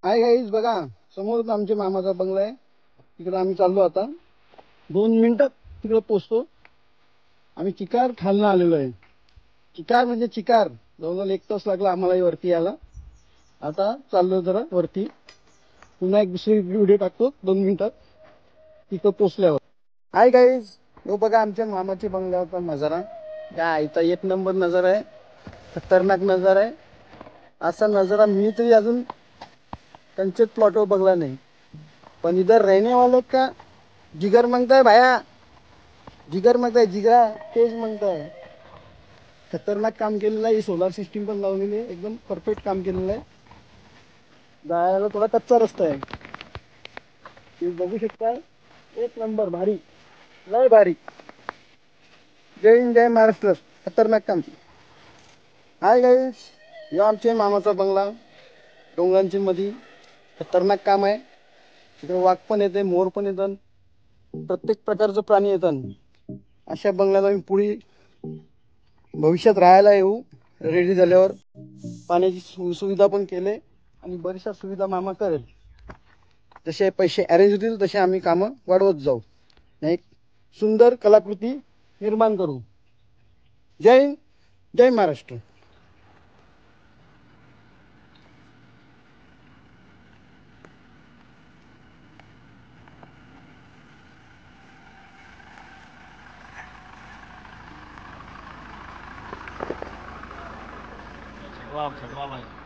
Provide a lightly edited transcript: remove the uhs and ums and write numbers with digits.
Hi guys, बघा समोरच आमच्या मामाचा बंगला आहे. तिकडे आम्ही चाललो आता. 2 मिनिटात तिकडे पोचतो. आम्ही चिकार खालनं आलेलो आहे. चिकार म्हणजे चिकार, जवळजवळ 1 तास लागला आम्हाला वरती यायला. आता चाललो जरा वरती. पुन्हा एक दुसरी व्हिडिओ टाकतो 2 मिनिटात तिथं पोचल्यावर. हाय गाईज, हो बघा आमच्या मामाच्या बंगल्यावरचा नजारा. काय इथं 1 नंबर नजारा आहे. खतरनाक नजारा आहे. असा नजारा मी तरी अजून त्यांचेच प्लॉटवर बघला नाही. पण इधर रहने वाले का जिगर मांगता है भाया, जिगर मांगता है, जिगर तेज मांगता है. खतरनाक काम केलेलं आहे. सोलार सिस्टीम पण लावलेली आहे. एकदम परफेक्ट काम केलेलं आहे. जायला थोडा कच्चा रस्ता आहे. तुम्ही बघू शकता. 1 नंबर भारी, लय भारी. जय हिंद, जय महाराष्ट्र. खतरनाक काम. हाय गाईस, यो आमचे मामाचा बंगला डोंगरांच्या मध्ये. खतरनाक काम आहे. इकडे वाघ पण येते, मोर पण येतात, प्रत्येक प्रकारचं प्राणी येतात. अशा बंगल्यात आम्ही पुढे भविष्यात राहायला येऊ रेडी झाल्यावर. पाण्याची सुविधा पण केले आणि बऱ्याचशा सुविधा मामा करेल. जसे पैसे अरेंज होतील तसे आम्ही कामं वाढवत जाऊ. एक सुंदर कलाकृती निर्माण करू. जय हिंद, जय महाराष्ट्र. Wow, wow, wow.